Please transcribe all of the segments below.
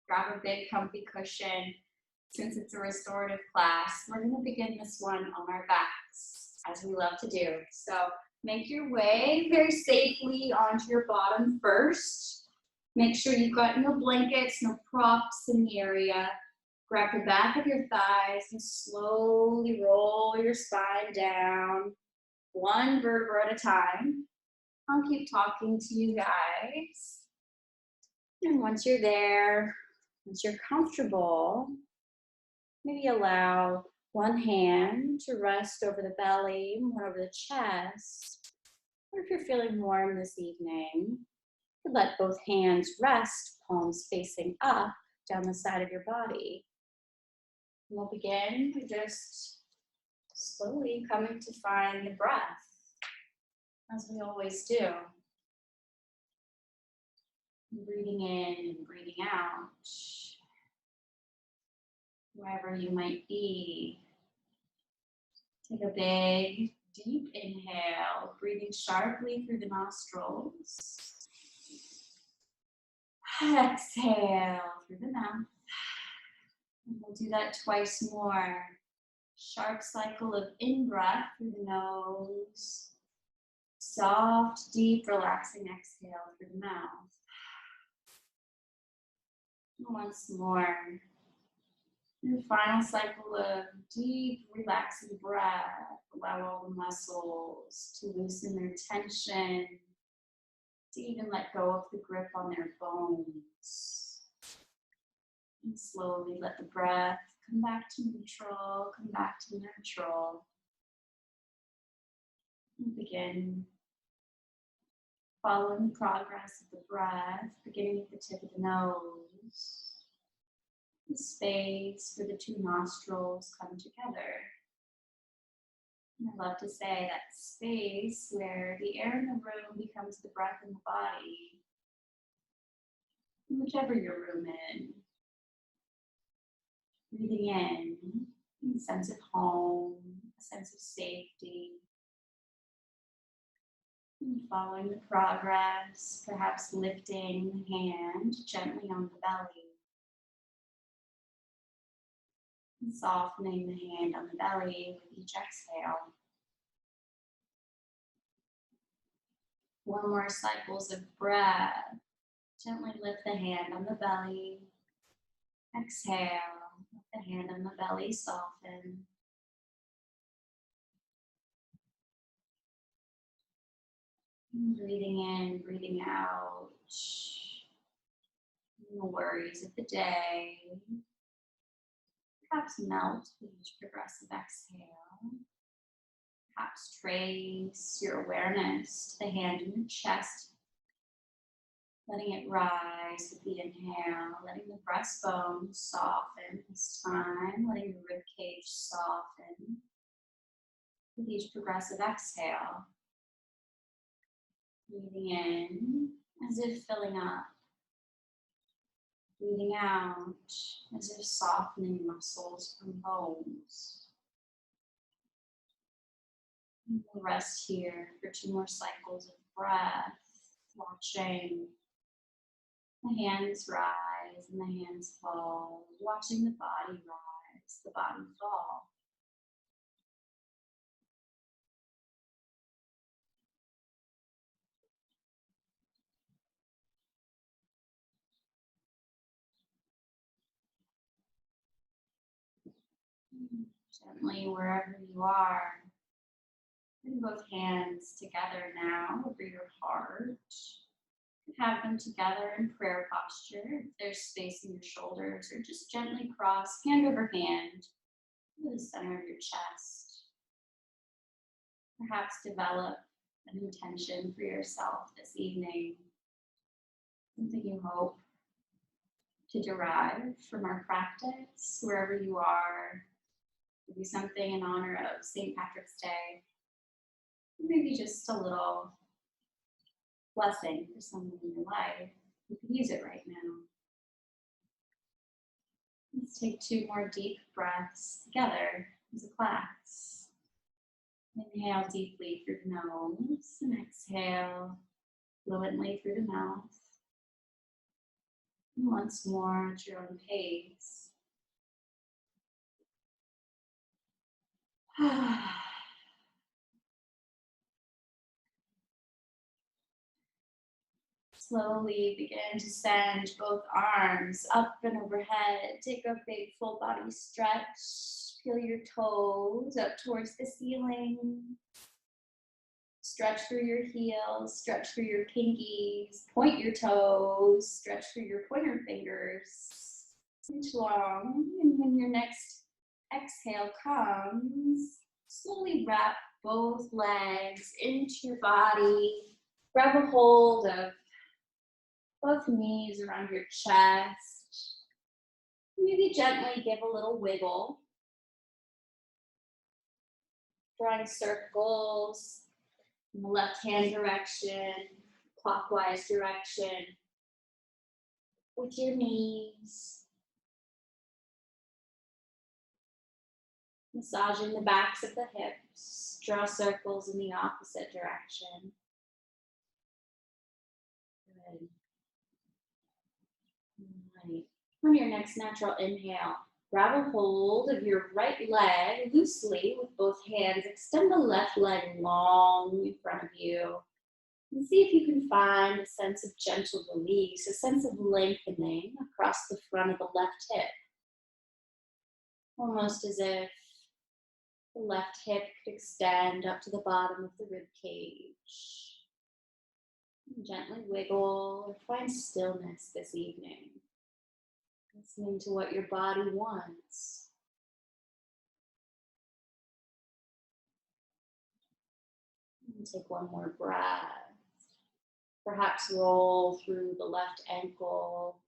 Grab a big comfy cushion. Since it's a restorative class, we're going to begin this one on our backs, as we love to do. So make your way very safely onto your bottom first. Make sure you've got no blankets, no props in the area. Grab the back of your thighs and slowly roll your spine down, one vertebra at a time. I'll keep talking to you guys. And once you're there, once you're comfortable, maybe allow one hand to rest over the belly, one over the chest. Or if you're feeling warm this evening, you could let both hands rest, palms facing up, down the side of your body. We'll begin by just slowly coming to find the breath, as we always do. Breathing in and breathing out. Wherever you might be, take a big, deep inhale, breathing sharply through the nostrils. Exhale through the mouth. And we'll do that twice more. Sharp cycle of in-breath through the nose. Soft, deep, relaxing exhale through the mouth. And once more. And final cycle of deep, relaxing breath. Allow all the muscles to loosen their tension, to even let go of the grip on their bones. And slowly let the breath come back to neutral, come back to neutral. And begin following the progress of the breath, beginning at the tip of the nose. The space where the two nostrils come together. And I love to say that space where the air in the room becomes the breath in the body. Whichever your room in. Breathing in a sense of home, a sense of safety. And following the progress, perhaps lifting the hand gently on the belly. And softening the hand on the belly with each exhale. One more cycles of breath. Gently lift the hand on the belly. Exhale. Let the hand on the belly soften. And breathing in, breathing out. No worries of the day. Perhaps melt with each progressive exhale. Perhaps trace your awareness to the hand in your chest. Letting it rise with the inhale, letting the breastbone soften this time, letting the ribcage soften with each progressive exhale. Breathing in as if filling up. Breathing out as if softening muscles from bones. And we'll rest here for 2 more cycles of breath, watching the hands rise and the hands fall, watching the body rise, the body fall. Gently, wherever you are, bring both hands together now over your heart. Have them together in prayer posture. If there's space in your shoulders, or just gently cross hand over hand to the center of your chest. Perhaps develop an intention for yourself this evening. Something you hope to derive from our practice, wherever you are. Maybe something in honor of St. Patrick's Day. Maybe just a little blessing for someone in your life. You can use it right now. Let's take 2 more deep breaths together as a class. Inhale deeply through the nose and exhale fluently through the mouth. Once more at your own pace. Slowly begin to send both arms up and overhead. Take a big full body stretch. Peel your toes up towards the ceiling. Stretch through your heels, stretch through your pinkies, point your toes, stretch through your pointer fingers. Reach long, and when your next exhale comes, slowly wrap both legs into your body. Grab a hold of both knees around your chest. Maybe gently give a little wiggle. Drawing circles in the left hand direction, clockwise direction with your knees. Massaging the backs of the hips. Draw circles in the opposite direction. Good. All right. On your next natural inhale, grab a hold of your right leg loosely with both hands. Extend the left leg long in front of you. And see if you can find a sense of gentle release, a sense of lengthening across the front of the left hip. Almost as if the left hip could extend up to the bottom of the rib cage. And gently wiggle or find stillness this evening. Listening to what your body wants. And take one more breath. Perhaps roll through the left ankle.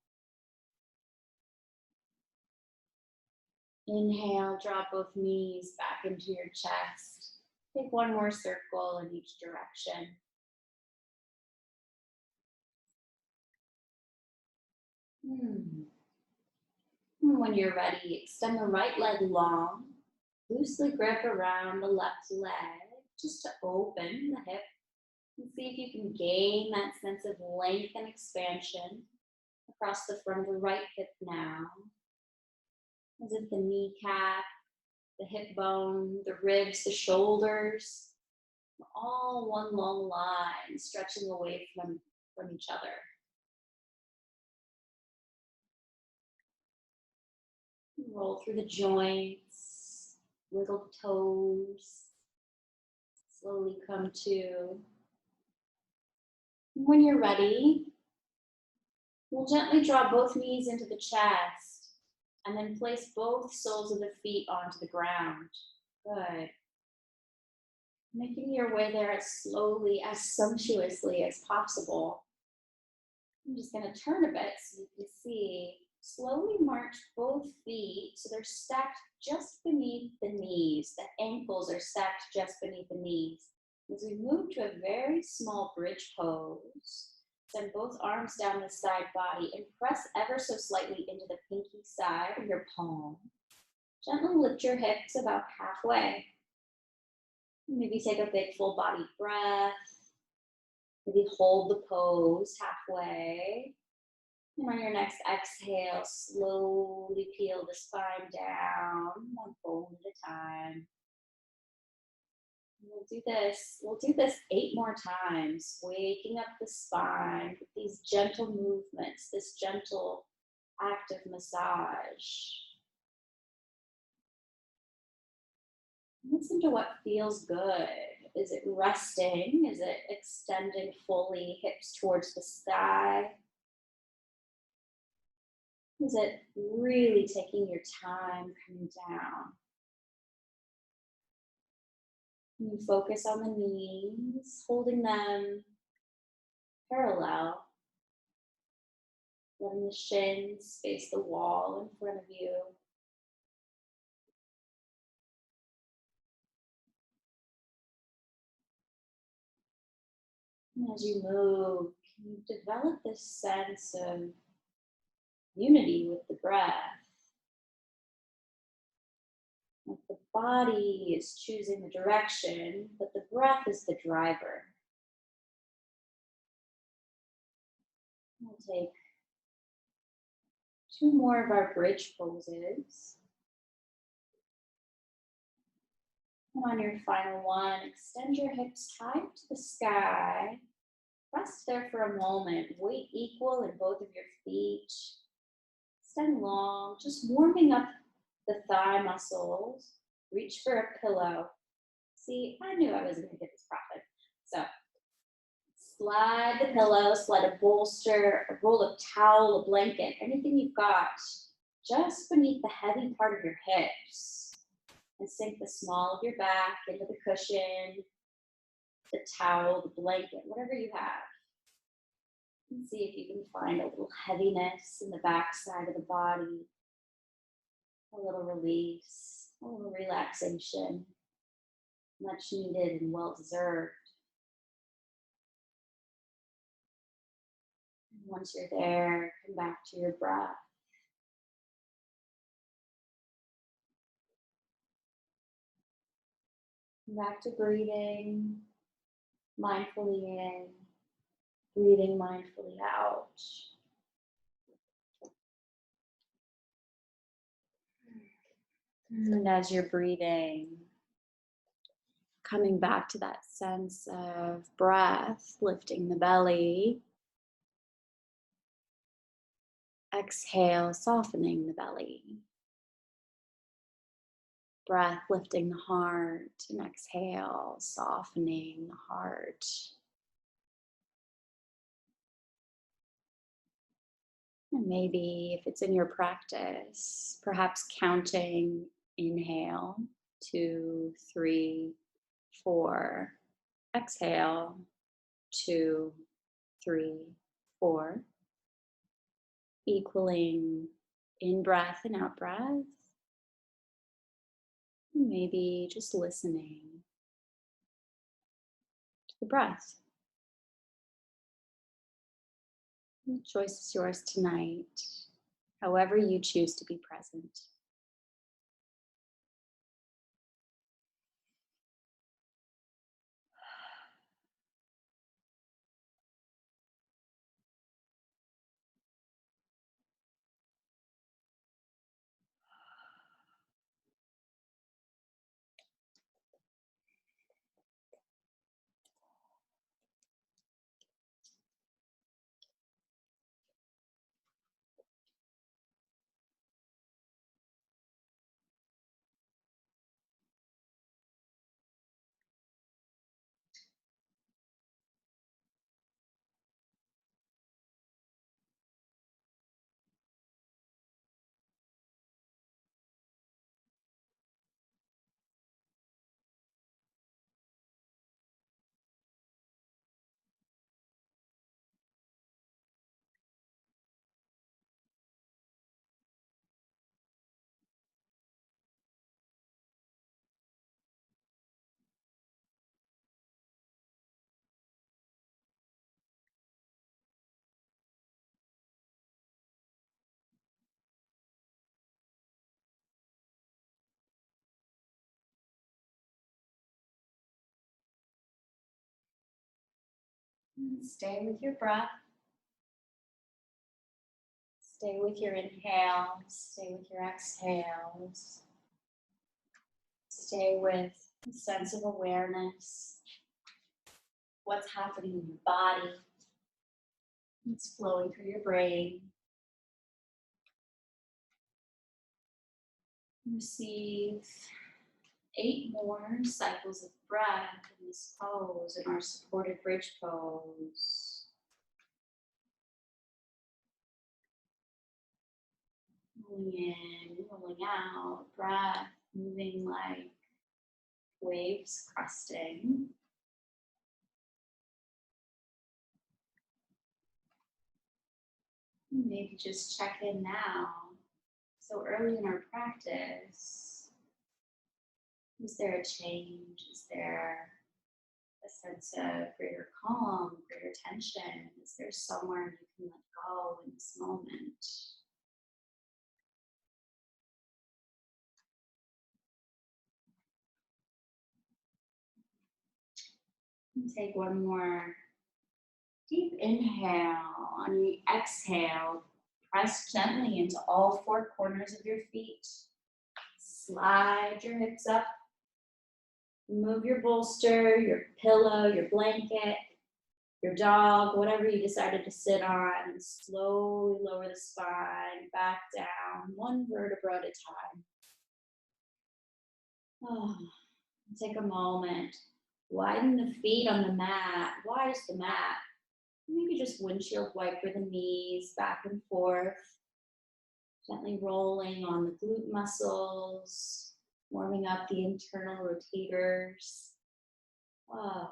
Inhale, drop both knees back into your chest. Take one more circle in each direction. When you're ready, extend the right leg long. Loosely grip around the left leg just to open the hip. And see if you can gain that sense of length and expansion across the front of the right hip now. As if the kneecap, the hip bone, the ribs, the shoulders, all one long line stretching away from each other. Roll through the joints, wiggle the toes, slowly come to. When you're ready, we'll gently draw both knees into the chest and then place both soles of the feet onto the ground. Good. Making your way there as slowly, as sumptuously as possible. I'm just going to turn a bit so you can see. Slowly march both feet so they're stacked just beneath the knees. The ankles are stacked just beneath the knees. As we move to a very small bridge pose, send both arms down the side body and press ever so slightly into the pinky side of your palm. Gently lift your hips about halfway. Maybe take a big full body breath. Maybe hold the pose halfway. And on your next exhale, slowly peel the spine down, one fold at a time. We'll do this 8 more times, waking up the spine with these gentle movements, this gentle active massage. Listen to what feels good. Is it resting? Is it extending fully, hips towards the sky? Is it really taking your time coming down? You focus on the knees, holding them parallel, letting the shins face the wall in front of you. And as you move, you develop this sense of unity with the breath. Like the body is choosing the direction, but the breath is the driver. We'll take 2 more of our bridge poses. And on your final one, extend your hips high to the sky. Rest there for a moment. Weight equal in both of your feet. Extend long, just warming up the thigh muscles. Reach for a pillow. See, I knew I wasn't going to get this profit. So slide the pillow, slide a bolster, a roll of towel, a blanket, anything you've got just beneath the heavy part of your hips. And sink the small of your back into the cushion, the towel, the blanket, whatever you have. And see if you can find a little heaviness in the back side of the body, a little release, a little relaxation, much needed and well deserved. And once you're there, come back to your breath. Come back to breathing mindfully in, breathing mindfully out. And as you're breathing, coming back to that sense of breath, lifting the belly. Exhale, softening the belly. Breath, lifting the heart, and exhale, softening the heart. And maybe if it's in your practice, perhaps counting, inhale, 2, 3, 4. Exhale, 2, 3, 4. Equaling in breath and out breath. Maybe just listening to the breath. The choice is yours tonight, however you choose to be present. Stay with your breath. Stay with your inhales. Stay with your exhales. Stay with a sense of awareness. What's happening in your body. It's flowing through your brain. Receive 8 more cycles of breath in this pose, in our supported bridge pose. Rolling in, rolling out, breath moving like waves cresting. Maybe just check in now. So early in our practice, is there a change? Is there a sense of greater calm, greater tension? Is there somewhere you can let go in this moment? And take one more deep inhale. On the exhale, Press gently into all four corners of your feet. Slide your hips up. Move your bolster, your pillow, your blanket, your dog, whatever you decided to sit on, and slowly lower the spine back down, one vertebra at a time. Oh, take a moment. Widen the feet on the mat. Wide as the mat. Maybe just windshield wiper the knees back and forth. Gently rolling on the glute muscles, warming up the internal rotators. Oh.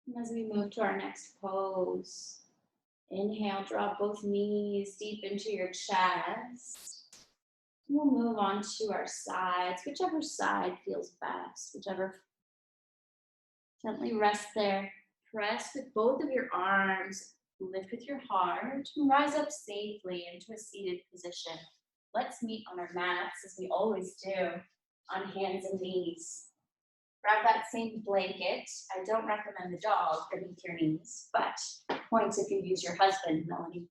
And as we move to our next pose, inhale, draw both knees deep into your chest. We'll move on to our sides, whichever side feels best, whichever. Gently rest there. Press with both of your arms. Lift with your heart and rise up safely into a seated position. Let's meet on our mats as we always do, on hands and knees. Grab that same blanket. I don't recommend the dog beneath your knees, but points if you use your husband, Melanie.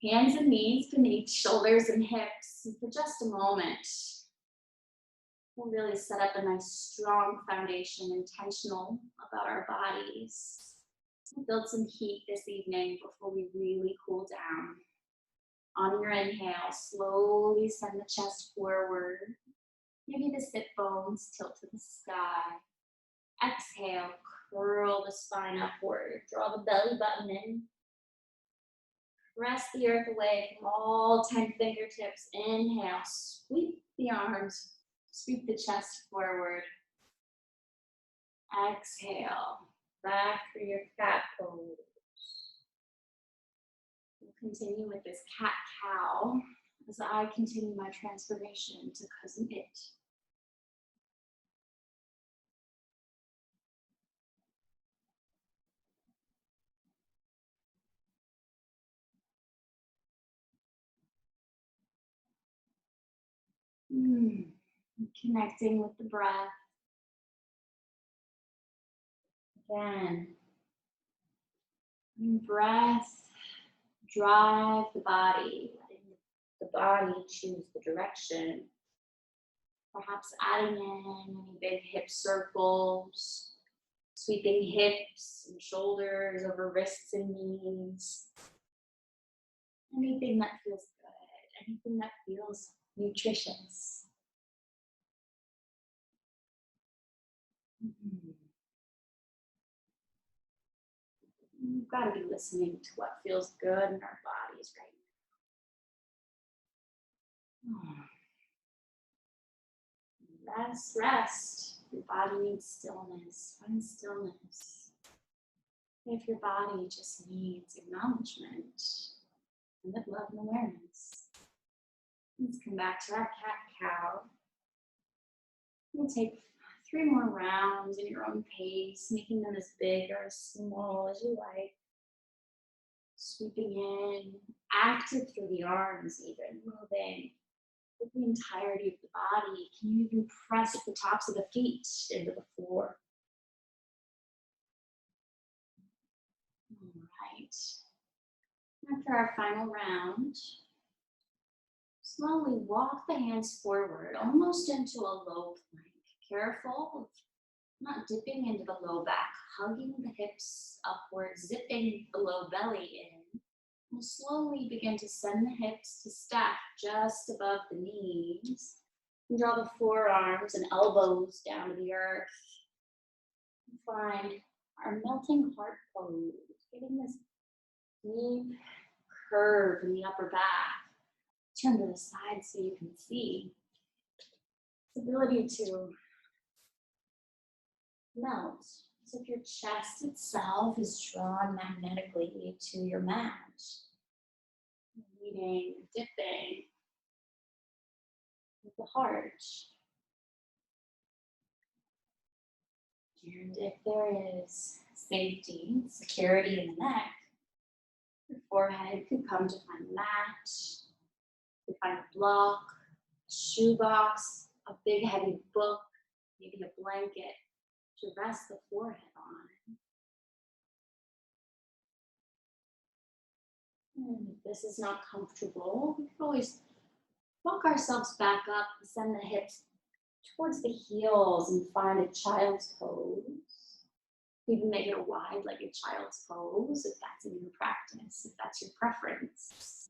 Hands and knees beneath shoulders and hips. And for just a moment, we'll really set up a nice strong foundation, intentional about our bodies. We'll build some heat this evening before we really cool down. On your inhale, slowly send the chest forward. Maybe the sit bones tilt to the sky. Exhale, curl the spine upward. Draw the belly button in. Press the earth away from all 10 fingertips. Inhale, sweep the arms, sweep the chest forward. Exhale, back for your cat pose. We'll continue with this cat-cow as I continue my transformation to Cousin It. Connecting with the breath. Again, breath, drive the body, letting the body choose the direction. Perhaps adding in any big hip circles, sweeping hips and shoulders over wrists and knees. Anything that feels good, anything that feels nutritious. We've got to be listening to what feels good in our bodies right now. Rest, rest. Your body needs stillness. Find stillness. If your body just needs acknowledgement and love and awareness. Let's come back to our cat-cow. We'll take 3 more rounds in your own pace, making them as big or as small as you like. Sweeping in, active through the arms even, moving with the entirety of the body. Can you even press the tops of the feet into the floor? All right. After our final round, slowly walk the hands forward, almost into a low plank. Careful of not dipping into the low back, hugging the hips upward, zipping the low belly in. We'll slowly begin to send the hips to stack just above the knees. And draw the forearms and elbows down to the earth. And find our melting heart pose, giving this deep curve in the upper back. Turn to the side so you can see. This ability to melt, as if your chest itself is drawn magnetically to your mat. Leading, dipping with the heart. And if there is safety, security in the neck, your forehead could come to find a mat, to find a block, a shoebox, a big heavy book, maybe a blanket to rest the forehead on. And if this is not comfortable, we can always walk ourselves back up and send the hips towards the heels and find a child's pose. Even make it a wide-legged child's pose if that's in your practice, if that's your preference.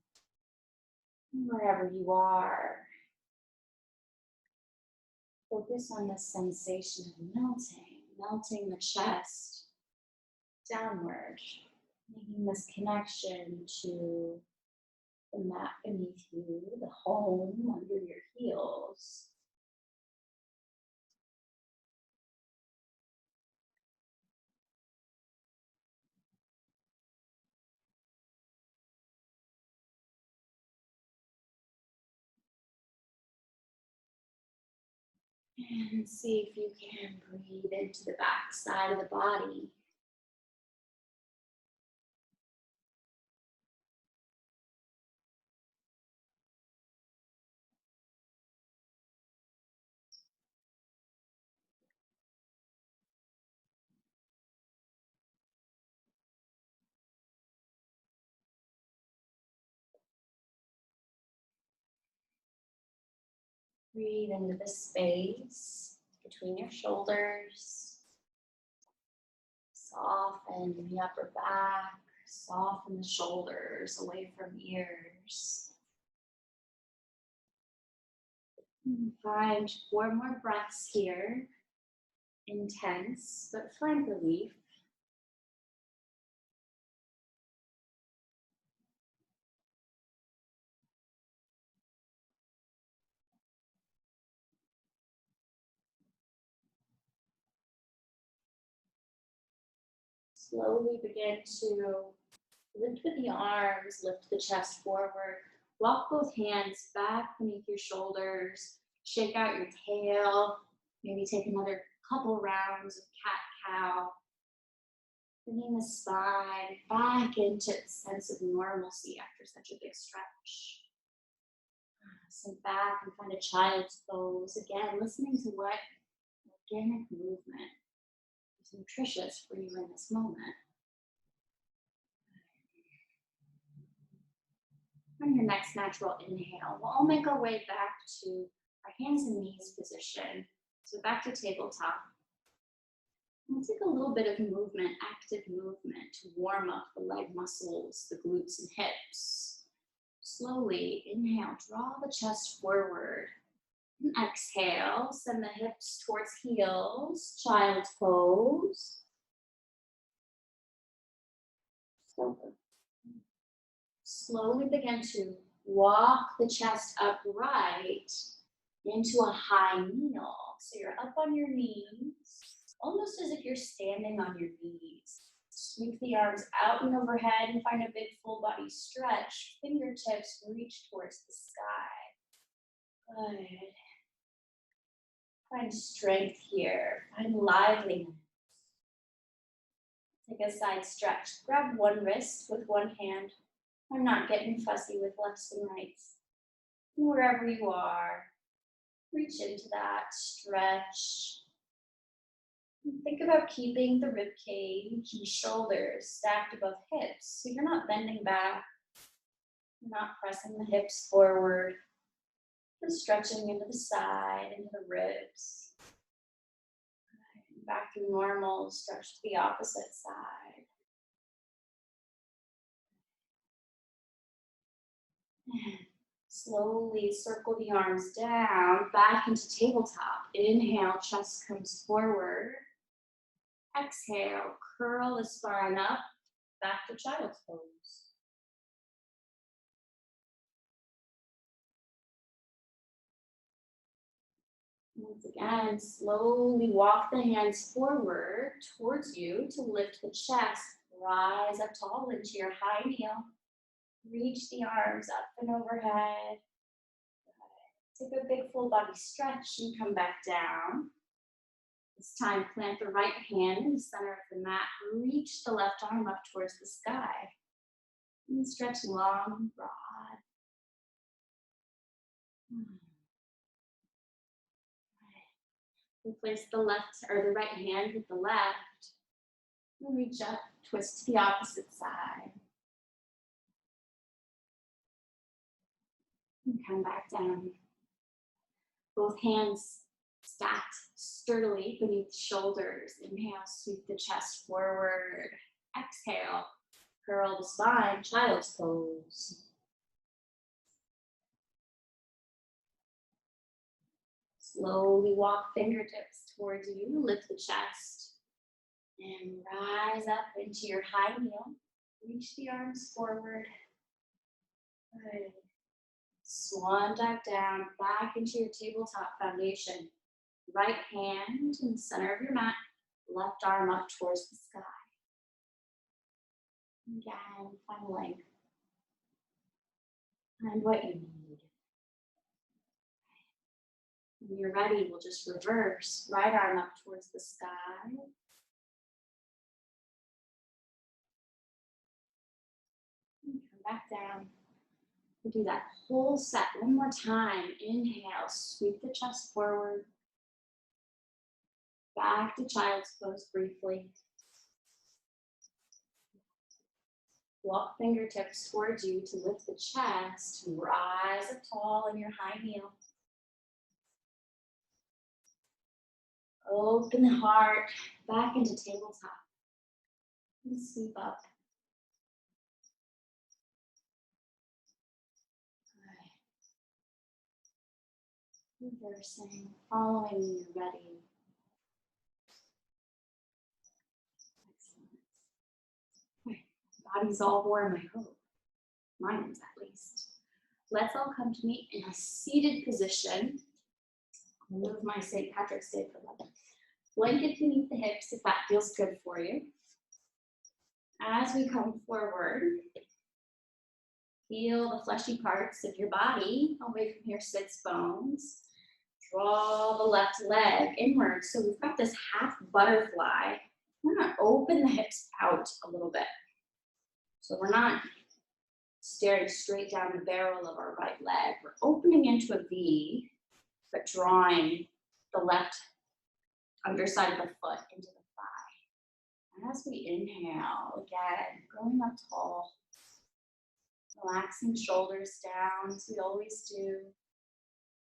Wherever you are, focus on the sensation of melting the chest downward, making this connection to the mat beneath you, the home under your heels. And see if you can breathe into the back side of the body. Breathe into the space between your shoulders. Soften the upper back, soften the shoulders away from ears. Find 4 more breaths here. Intense, but find relief. Slowly begin to lift with the arms, lift the chest forward. Walk both hands back beneath your shoulders. Shake out your tail. Maybe take another couple rounds of cat-cow. Bringing the spine back into a sense of normalcy after such a big stretch. Sink back and find a child's pose. Again, listening to what organic movement is nutritious for you in this moment. On your next natural inhale, we'll all make our way back to our hands and knees position. So back to tabletop. We'll take a little bit of movement, active movement, to warm up the leg muscles, the glutes and hips. Slowly inhale, draw the chest forward. And exhale, send the hips towards heels, child's pose. Slowly begin to walk the chest upright into a high kneel. So you're up on your knees, almost as if you're standing on your knees. Sweep the arms out and overhead and find a big full body stretch. Fingertips reach towards the sky. Good. Find strength here. Find liveliness. Take a side stretch. Grab one wrist with one hand. I'm not getting fussy with lefts and rights. Wherever you are, reach into that, stretch. And think about keeping the rib cage and shoulders stacked above hips, so you're not bending back. You're not pressing the hips forward. Just stretching into the side, into the ribs. Back to normal, stretch to the opposite side. And slowly circle the arms down, back into tabletop. Inhale, chest comes forward. Exhale, curl the spine up, back to child's pose. Once again, slowly walk the hands forward towards you to lift the chest. Rise up tall into your high kneel. Reach the arms up and overhead. Take a big full body stretch and come back down. This time, plant the right hand in the center of the mat. Reach the left arm up towards the sky. And stretch long and broad. Replace the left or the right hand with the left. And reach up, twist to the opposite side. And come back down. Both hands stacked sturdily beneath the shoulders. Inhale, sweep the chest forward. Exhale, curl the spine, child's pose. Slowly walk fingertips towards you, lift the chest, and rise up into your high heel. Reach the arms forward. Good. Swan dive down, back into your tabletop foundation. Right hand in the center of your mat, left arm up towards the sky. Again, find length. Find what you need. When you're ready, we'll just reverse. Right arm up towards the sky. And come back down. We'll do that whole set one more time. Inhale, sweep the chest forward. Back to child's pose briefly. Walk fingertips towards you to lift the chest. Rise up tall in your high heel. Open the heart back into tabletop. And sweep up. Good. Reversing, following when you're ready. Excellent. Okay. Body's all warm, I hope. Mine is at least. Let's all come to meet in a seated position. I'll move my St. Patrick's Day for that. Blanket beneath the hips if that feels good for you. As we come forward, feel the fleshy parts of your body away from your sits bones. Draw the left leg inward. So we've got this half butterfly. We're going to open the hips out a little bit. So we're not staring straight down the barrel of our right leg. We're opening into a V, but drawing the left underside of the foot into the thigh. And as we inhale, again, going up tall, relaxing shoulders down as we always do,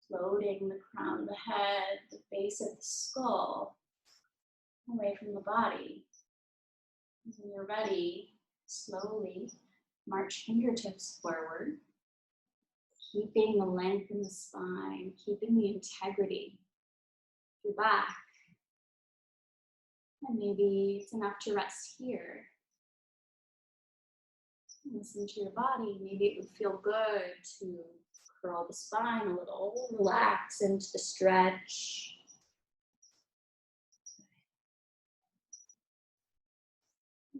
floating the crown of the head, the base of the skull, away from the body. When you're ready, slowly march fingertips forward, keeping the length in the spine, keeping the integrity of your back. And maybe it's enough to rest here. Listen to your body. Maybe it would feel good to curl the spine a little, relax into the stretch.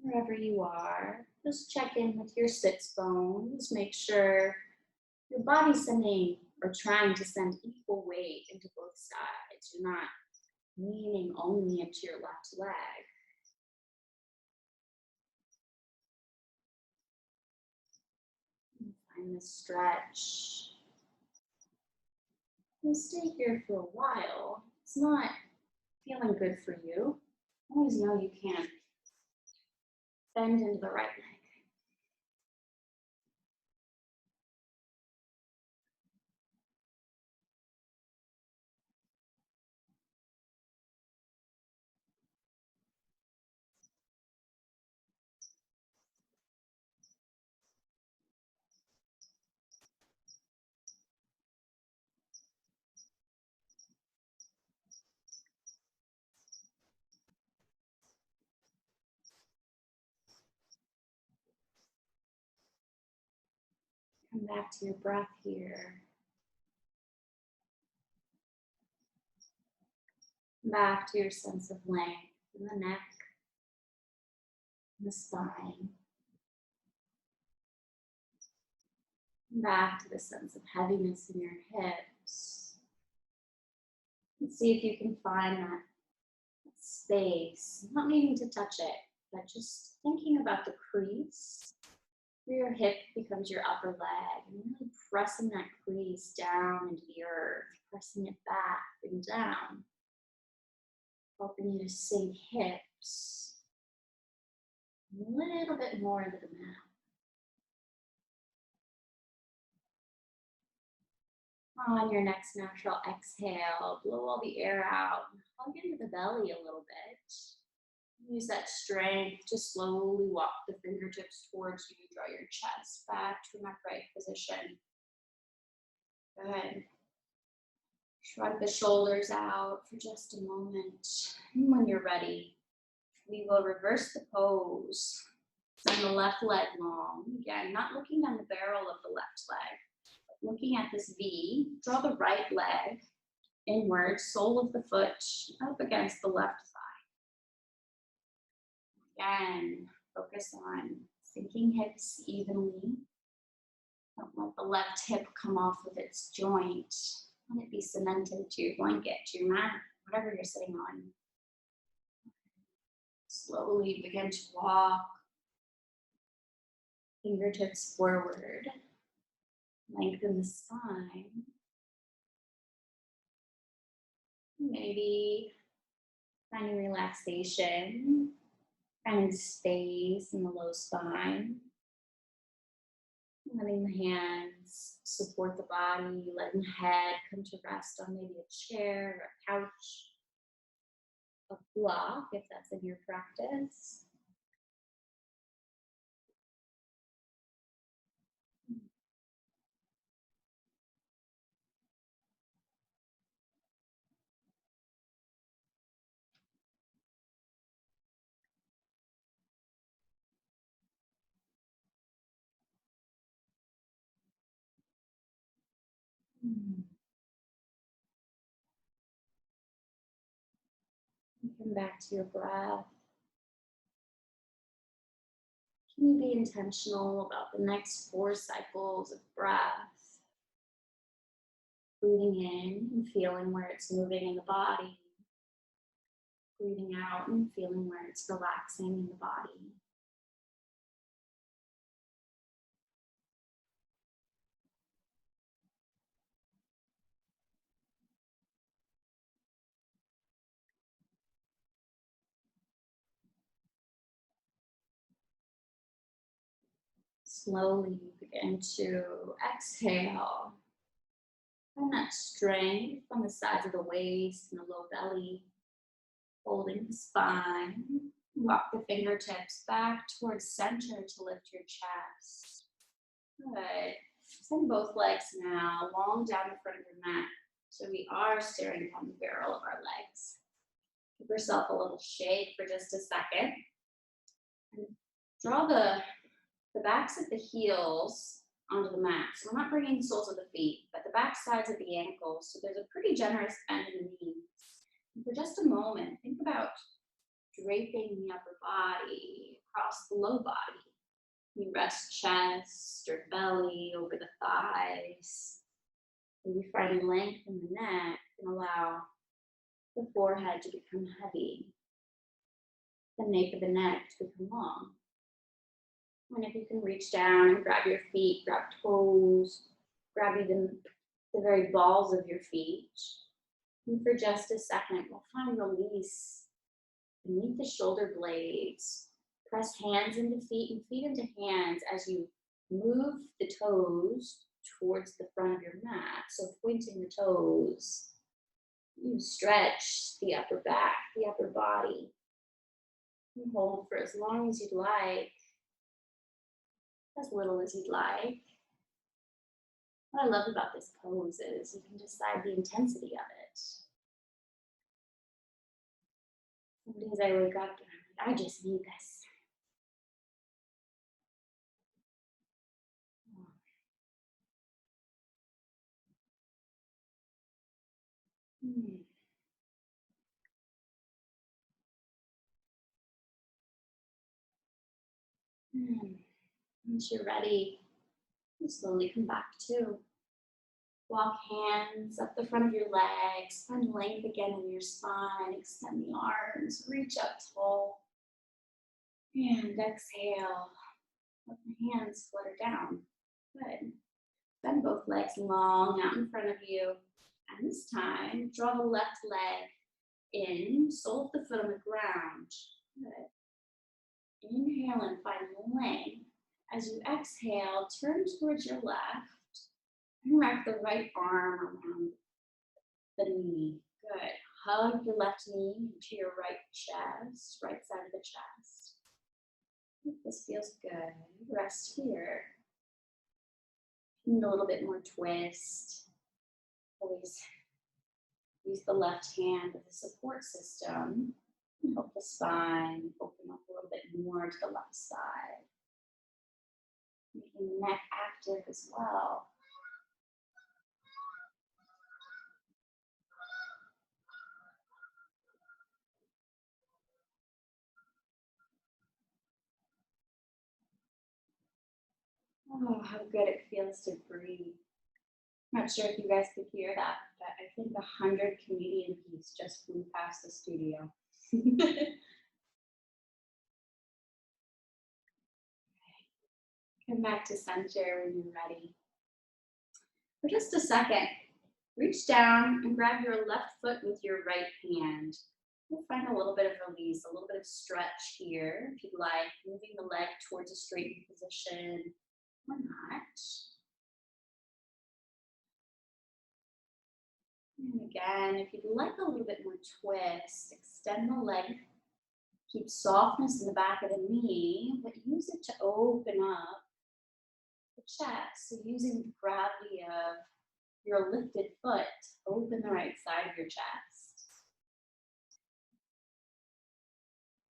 Wherever you are, just check in with your sits bones. Make sure your body's sending or trying to send equal weight into both sides. You're not leaning only into your left leg. Find the stretch. You'll stay here for a while. If it's not feeling good for you, always know you can bend into the right leg. Come back to your breath here. Back to your sense of length in the neck, in the spine. Back to the sense of heaviness in your hips. And see if you can find that space, not needing to touch it, but just thinking about the crease where your hip becomes your upper leg and really pressing that crease down into the earth, pressing it back and down. helping you to sink hips a little bit more into the mat. On your next natural exhale, blow all the air out and hug into the belly a little bit. Use that strength to slowly walk the fingertips towards you. Draw your chest back to an upright position. Good. Shrug the shoulders out for just a moment. And when you're ready, we will reverse the pose. Send the left leg long. Again, not looking down the barrel of the left leg, but looking at this V. Draw the right leg inward, sole of the foot up against the left thigh. Again, focus on sinking hips evenly. Don't let the left hip come off of its joint. Let it be cemented to your blanket, to your mat, whatever you're sitting on. Slowly begin to walk. Fingertips forward. Lengthen the spine. Maybe finding relaxation, finding space in the low spine. Letting the hands support the body, letting the head come to rest on maybe a chair or a couch, a block if that's in your practice. Come back to your breath. Can you be intentional about the next 4 cycles of breath? Breathing in and feeling where it's moving in the body. Breathing out and feeling where it's relaxing in the body. Slowly begin to exhale. Find that strength on the sides of the waist and the low belly. Holding the spine. Walk the fingertips back towards center to lift your chest. Good. Send both legs now long down the front of your mat. So we are staring down the barrel of our legs. Give yourself a little shake for just a second. And draw the backs of the heels onto the mat. So we're not bringing the soles of the feet, but the back sides of the ankles. So there's a pretty generous bend in the knees. And for just a moment, think about draping the upper body across the low body. You rest chest or belly over the thighs. Maybe finding length in the neck and allow the forehead to become heavy. The nape of the neck to become long. And if you can reach down and grab your feet, grab toes, grab even the very balls of your feet. And for just a second, we'll find release beneath the shoulder blades. Press hands into feet and feet into hands as you move the toes towards the front of your mat. So pointing the toes. You stretch the upper back, the upper body. And hold for as long as you'd like. As little as you'd like. What I love about this pose is you can decide the intensity of it. Some days I wake up and I'm like, I just need this. Once you're ready, you slowly come back to. Walk hands up the front of your legs, find length again in your spine, extend the arms, reach up tall, and exhale. Let the hands flutter down. Good. Bend both legs long out in front of you, and this time, draw the left leg In, sole of the foot on the ground. Good. Inhale and find length. As you exhale, turn towards your left and wrap the right arm around the knee. Good. Hug your left knee into your right chest, right side of the chest. If this feels good, rest here. And a little bit more twist. Always use the left hand as a support system. Help the spine open up a little bit more to the left side. Making the neck active as well. Oh, how good it feels to breathe. Not sure if you guys could hear that, but I think 100 Canadian geese just flew past the studio. Come back to center when you're ready. For just a second, reach down and grab your left foot with your right hand. You'll find a little bit of release, a little bit of stretch here, if you'd like, moving the leg towards a straightened position or not. And again, if you'd like a little bit more twist, extend the leg. Keep softness in the back of the knee, but use it to open up the chest. So using the gravity of your lifted foot, open the right side of your chest.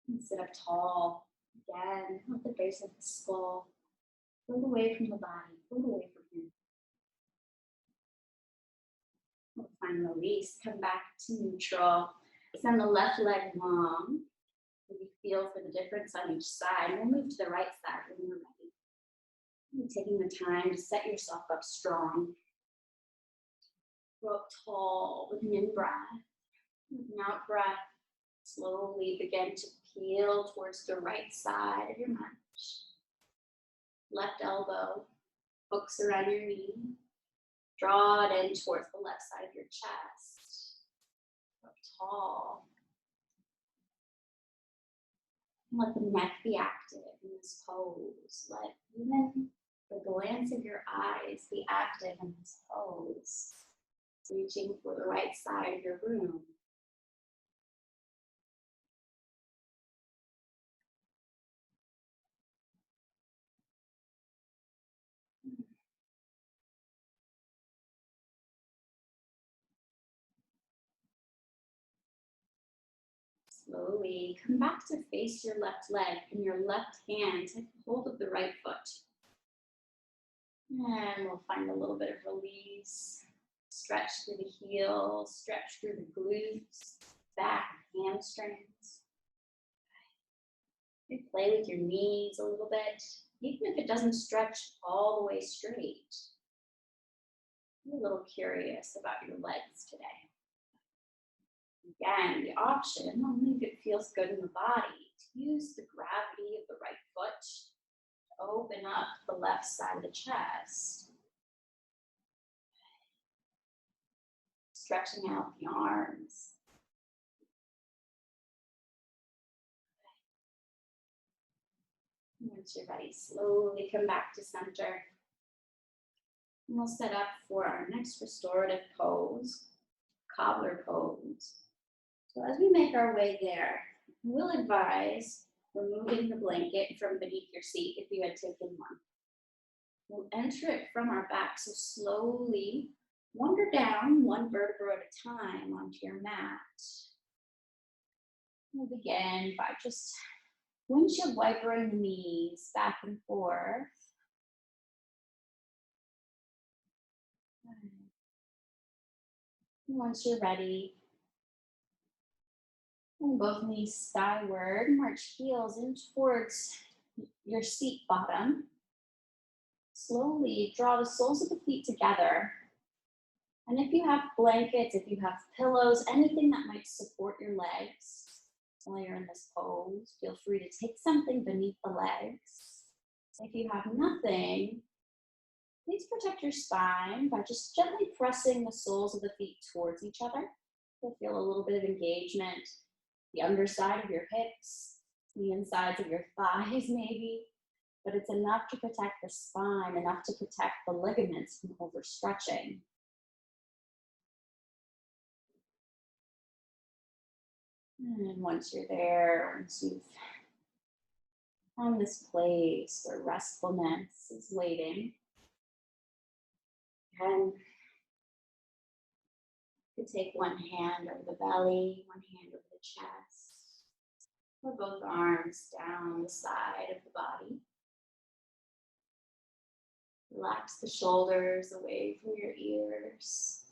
And sit up tall. Again, at the base of the skull. Pull away from the body, pull away from here. We'll find release, come back to neutral. Send the left leg long. Maybe feel for the difference on each side. We'll move to the right side when you're ready. You're taking the time to set yourself up strong. Grow up tall with an in-breath. With an out-breath, slowly begin to peel towards the right side of your mat. Left elbow hooks around your knee. Draw it in towards the left side of your chest. Grow up tall. Let the neck be active in this pose. Let even the glance of your eyes be active in this pose. Reaching for the right side of your room. Slowly come back to face your left leg and your left hand take hold of the right foot. And we'll find a little bit of release. Stretch through the heels, stretch through the glutes, back, hamstrings. You play with your knees a little bit, even if it doesn't stretch all the way straight. I'm a little curious about your legs today. Again, the option, only if it feels good in the body, to use the gravity of the right foot to open up the left side of the chest. Stretching out the arms. Once you're ready, slowly come back to center. And we'll set up for our next restorative pose, cobbler pose. So as we make our way there, we'll advise removing the blanket from beneath your seat if you had taken one. We'll enter it from our back, so slowly wander down one vertebra at a time onto your mat. We'll begin by just windshield wipering the knees back and forth. And once you're ready, and both knees skyward, march heels in towards your seat bottom. Slowly draw the soles of the feet together. And if you have blankets, if you have pillows, anything that might support your legs while you're in this pose, feel free to take something beneath the legs. If you have nothing, please protect your spine by just gently pressing the soles of the feet towards each other. You'll feel a little bit of engagement, the underside of your hips, the insides of your thighs maybe, but it's enough to protect the spine, enough to protect the ligaments from overstretching. And once you're there, once you've found this place where restfulness is waiting, and you take one hand over the belly, one hand over the chest, or both arms down the side of the body. Relax the shoulders away from your ears.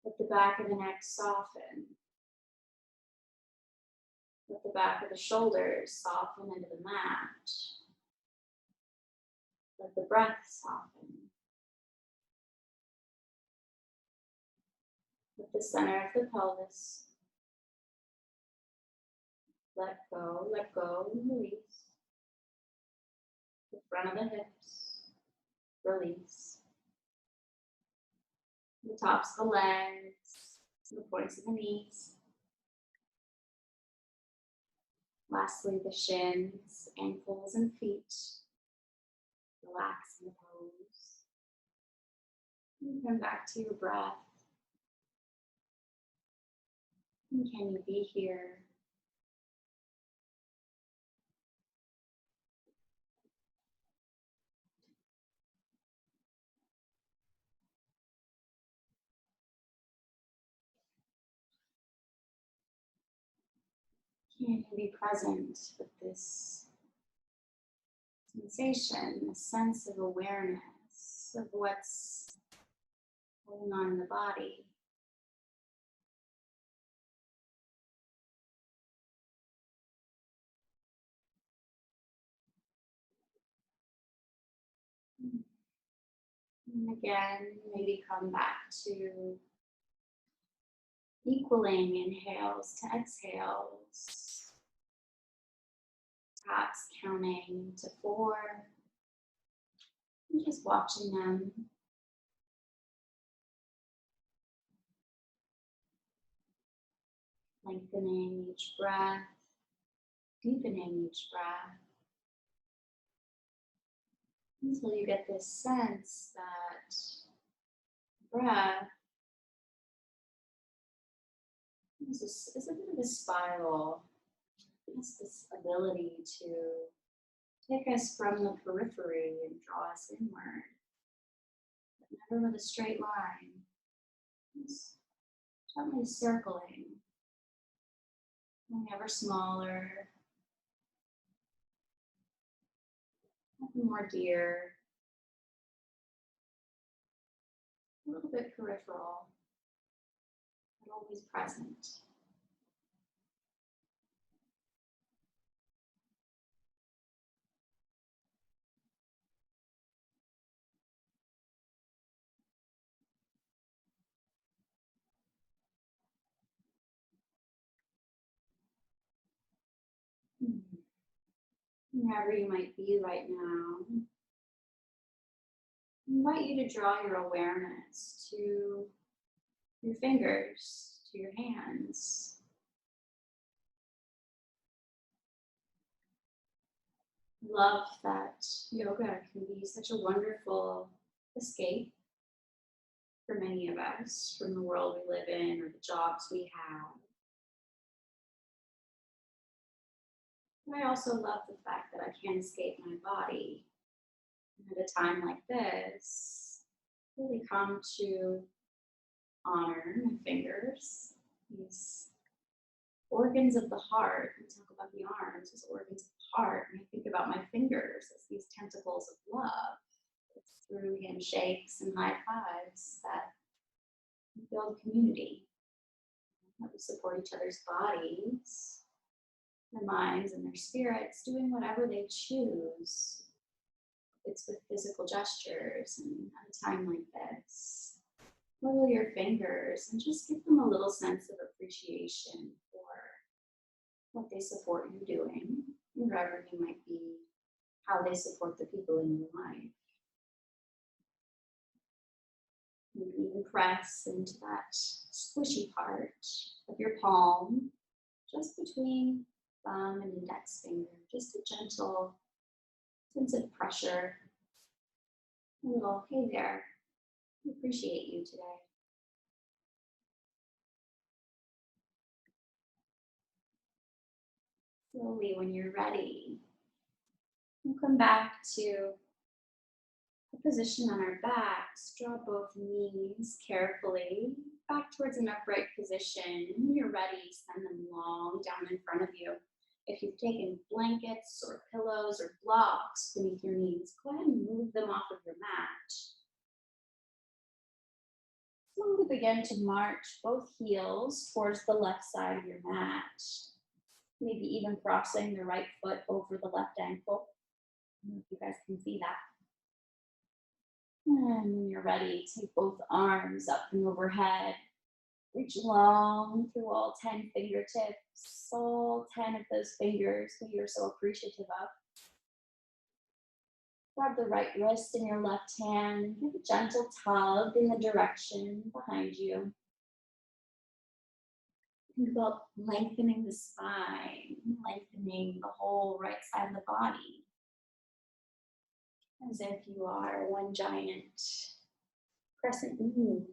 Let the back of the neck soften. Let the back of the shoulders soften into the mat. Let the breath soften. Let the center of the pelvis. Let go, and release. The front of the hips, release. The tops of the legs, the points of the knees. Lastly, the shins, ankles, and feet. Relax in the pose. And come back to your breath. And can you be here? Can you be present with this sensation, a sense of awareness of what's going on in the body? And again, maybe come back to equaling inhales to exhales. Perhaps counting to 4. And just watching them. Lengthening each breath, deepening each breath, until you get this sense that breath is a bit of a spiral. It has this ability to take us from the periphery and draw us inward, but never with a straight line. It's gently circling, going ever smaller, nothing more dear, a little bit peripheral, but always present. Wherever you might be right now, I invite you to draw your awareness to your fingers, to your hands. Love that yoga can be such a wonderful escape for many of us from the world we live in or the jobs we have. But I also love the fact that I can escape my body. And at a time like this, really come to honor my fingers, these organs of the heart. We talk about the arms as organs of the heart, and I think about my fingers as these tentacles of love. It's through handshakes and high fives that we build community, that we support each other's bodies, their minds, and their spirits, doing whatever they choose. It's with physical gestures, and at a time like this, wiggle your fingers and just give them a little sense of appreciation for what they support you doing, wherever you might be, how they support the people in your life. Maybe even press into that squishy part of your palm, just between thumb and index finger. Just a gentle sense of pressure. A little, hey there, I appreciate you today. Slowly, when you're ready, we'll come back to a position on our backs. Draw both knees carefully back towards an upright position. When you're ready, send them long down in front of you. If you've taken blankets or pillows or blocks beneath your knees, go ahead and move them off of your mat. Slowly begin to march both heels towards the left side of your mat. Maybe even crossing the right foot over the left ankle. I don't know if you guys can see that. And when you're ready, take both arms up and overhead. Reach long through all 10 fingertips, all 10 of those fingers that you're so appreciative of. Grab the right wrist in your left hand. Give a gentle tug in the direction behind you. Think about lengthening the spine, lengthening the whole right side of the body. As if you are one giant crescent moon.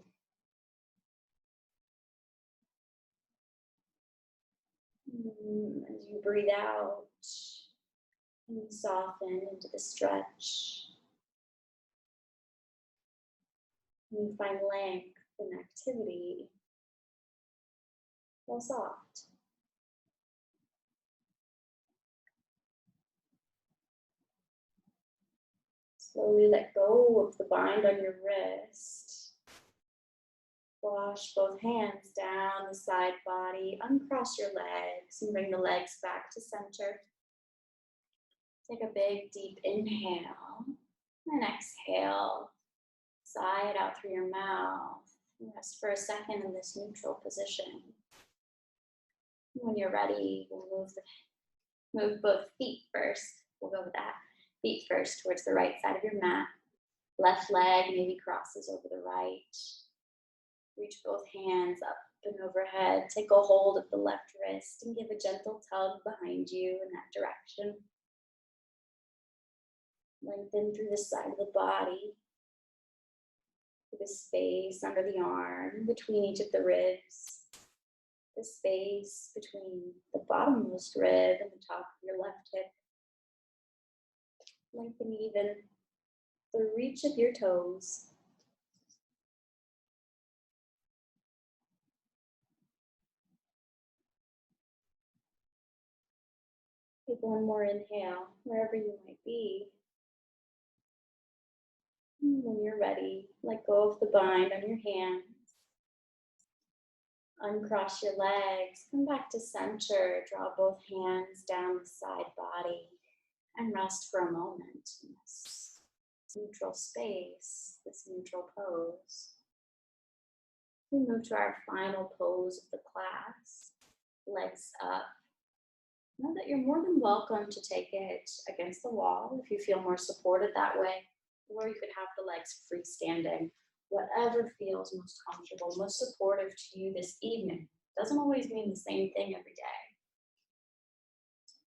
As you breathe out, and you soften into the stretch. And you find length and activity. Feel soft. Slowly let go of the bind on your wrist. Wash both hands down the side body. Uncross your legs and bring the legs back to center. Take a big, deep inhale and exhale. Sigh it out through your mouth. Rest for a second in this neutral position. When you're ready, we'll move both feet first. We'll go with that. Feet first towards the right side of your mat. Left leg maybe crosses over the right. Reach both hands up and overhead. Take a hold of the left wrist and give a gentle tug behind you in that direction. Lengthen through the side of the body. The space under the arm, between each of the ribs. The space between the bottommost rib and the top of your left hip. Lengthen even the reach of your toes. Take one more inhale, wherever you might be. And when you're ready, let go of the bind on your hands. Uncross your legs, come back to center, draw both hands down the side body, and rest for a moment in this neutral space, this neutral pose. We move to our final pose of the class, legs up. Know that you're more than welcome to take it against the wall if you feel more supported that way, or you could have the legs freestanding. Whatever feels most comfortable, most supportive to you this evening. Doesn't always mean the same thing every day.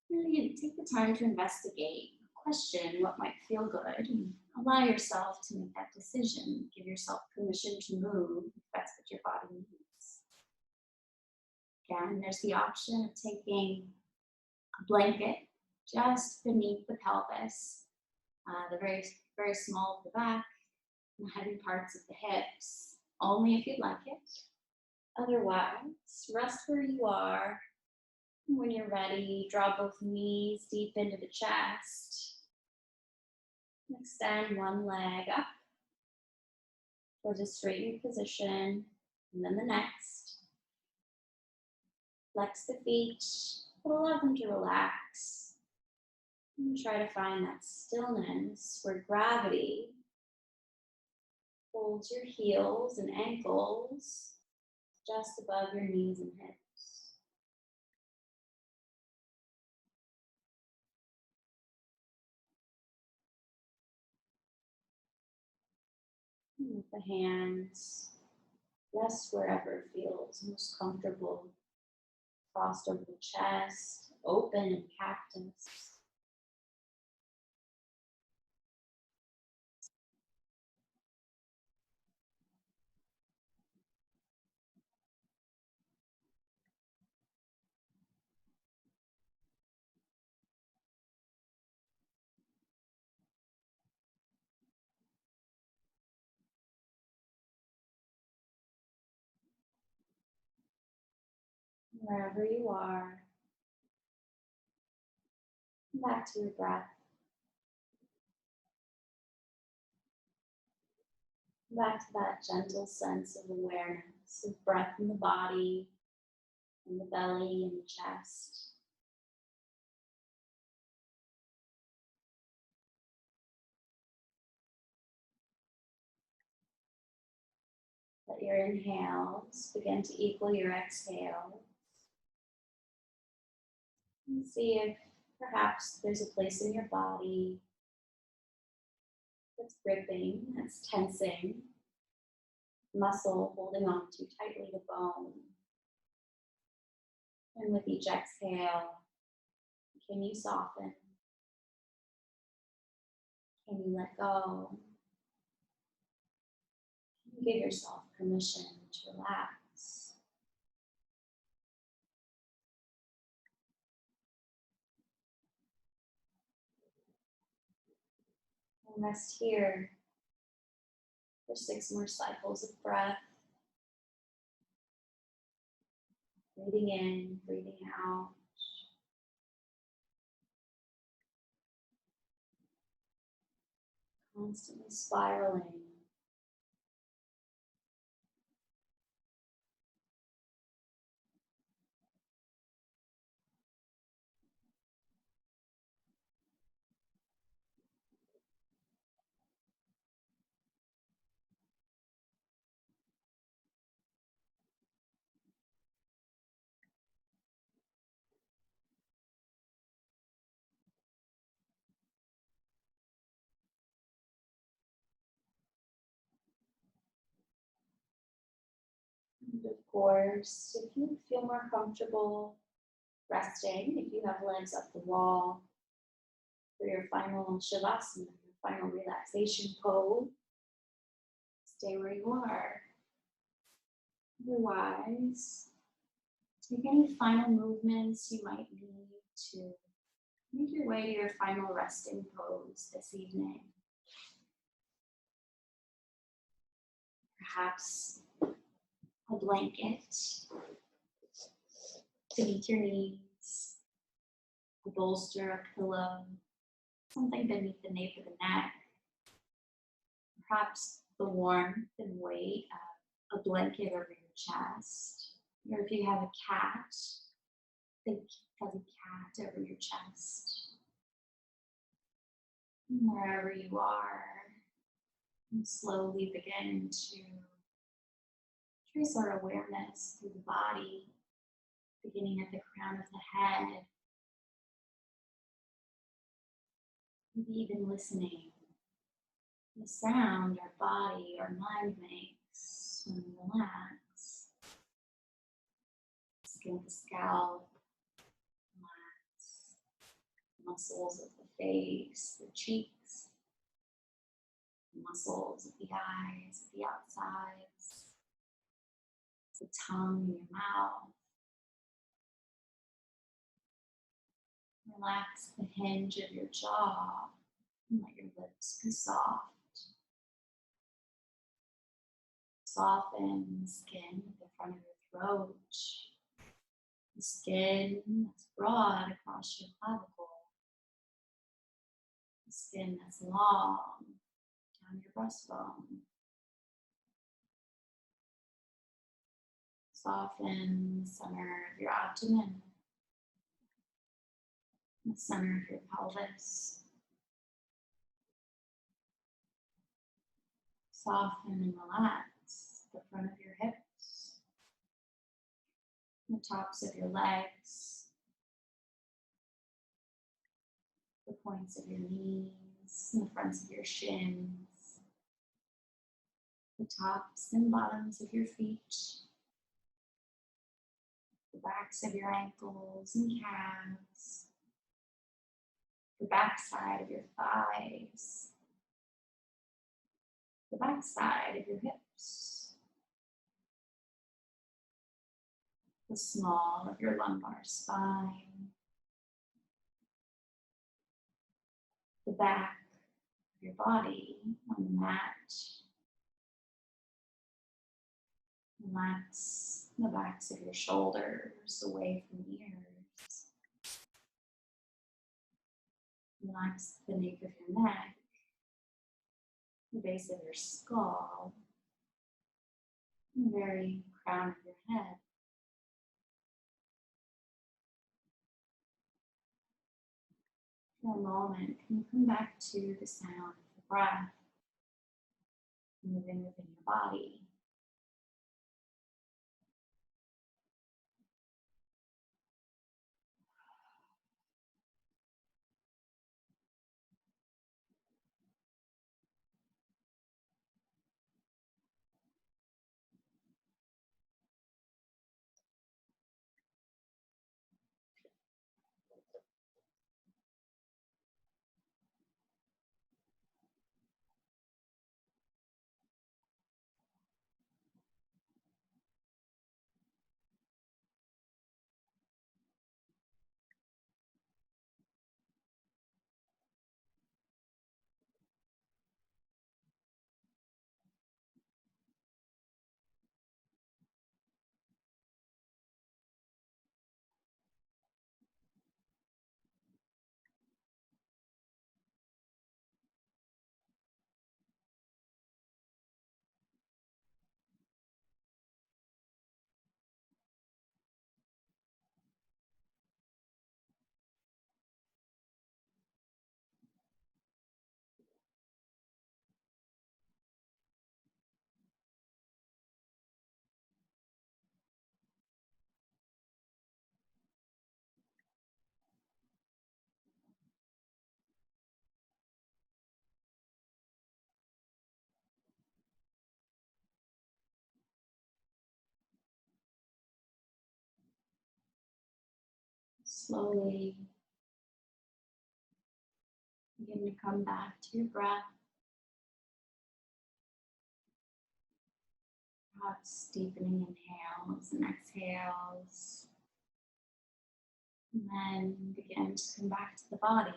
Really take the time to investigate, question what might feel good, and allow yourself to make that decision. Give yourself permission to move if that's what your body needs. Again, there's the option of taking a blanket just beneath the pelvis, the very, very small of the back, and the heavy parts of the hips, only if you'd like it. Otherwise, rest where you are. When you're ready, draw both knees deep into the chest. Extend one leg up towards a straightened position, and then the next. Flex the feet, but allow them to relax. And try to find that stillness where gravity holds your heels and ankles just above your knees and hips. With the hands. Rest wherever it feels most comfortable. Crossed over the chest, open in cactus. Wherever you are, come back to your breath. Come back to that gentle sense of awareness, of breath in the body, in the belly, in the chest. Let your inhales begin to equal your exhales. And see if perhaps there's a place in your body that's gripping, that's tensing, muscle holding on too tightly to bone. And with each exhale, can you soften? Can you let go? Can you give yourself permission to relax? And rest here for 6 more cycles of breath. Breathing in, breathing out. Constantly spiraling. And of course, if you feel more comfortable resting, if you have legs up the wall for your final shavasana, your final relaxation pose, stay where you are. Otherwise, take any final movements you might need to make your way to your final resting pose this evening. Perhaps a blanket beneath your knees, a bolster, a pillow, something beneath the nape of the neck. Perhaps the warmth and weight of a blanket over your chest. Or if you have a cat, think of a cat over your chest. And wherever you are, you slowly begin to trace our awareness through the body, beginning at the crown of the head, maybe even listening to the sound our body, our mind makes when we relax. Skin of the scalp, relax. Muscles of the face, the cheeks, muscles of the eyes, the outsides, the tongue in your mouth. Relax the hinge of your jaw and let your lips be soft. Soften the skin at the front of your throat, the skin that's broad across your clavicle, the skin that's long down your breastbone. Soften the center of your abdomen, the center of your pelvis. Soften and relax the front of your hips, the tops of your legs, the points of your knees, and the fronts of your shins. the tops and bottoms of your feet, the backs of your ankles and calves, the backside of your thighs, the backside of your hips, the small of your lumbar spine, the back of your body on the mat. Relax the backs of your shoulders away from the ears. Relax the nape of your neck, the base of your skull, the very crown of your head. For a moment, can you come back to the sound of the breath moving within your body? Slowly begin to come back to your breath, perhaps deepening inhales and exhales, and then begin to come back to the body,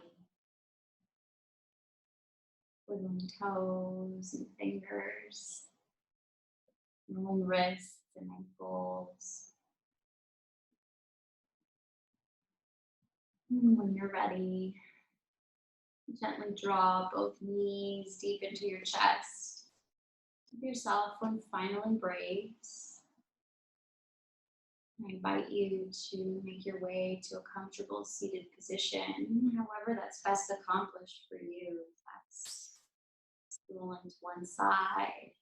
wiggling toes and fingers, rolling wrists and ankles. And when you're ready, gently draw both knees deep into your chest. Give yourself one final embrace. I invite you to make your way to a comfortable seated position, however that's best accomplished for you. That's rolling to one side,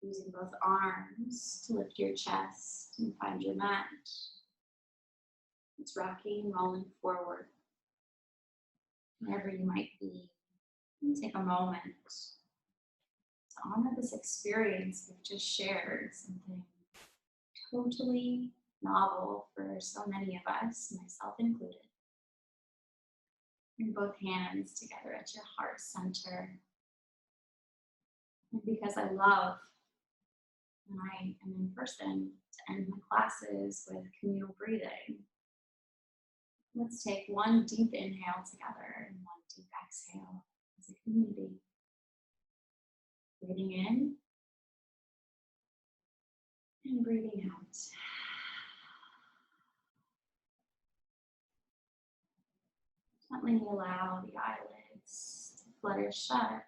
using both arms to lift your chest and find your mat. It's rocking, rolling forward. Wherever you might be, take a moment to honor this experience we've just shared, something totally novel for so many of us, myself included. Bring both hands together at your heart center. And because I love when I am in person to end my classes with communal breathing, let's take one deep inhale together and one deep exhale as a community. Breathing in and breathing out. Gently allow the eyelids to flutter shut,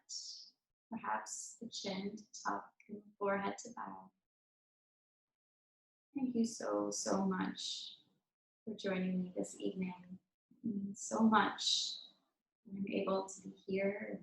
perhaps the chin to tuck and the forehead to bow. Thank you so, so much for joining me this evening. It means so much when I'm able to be here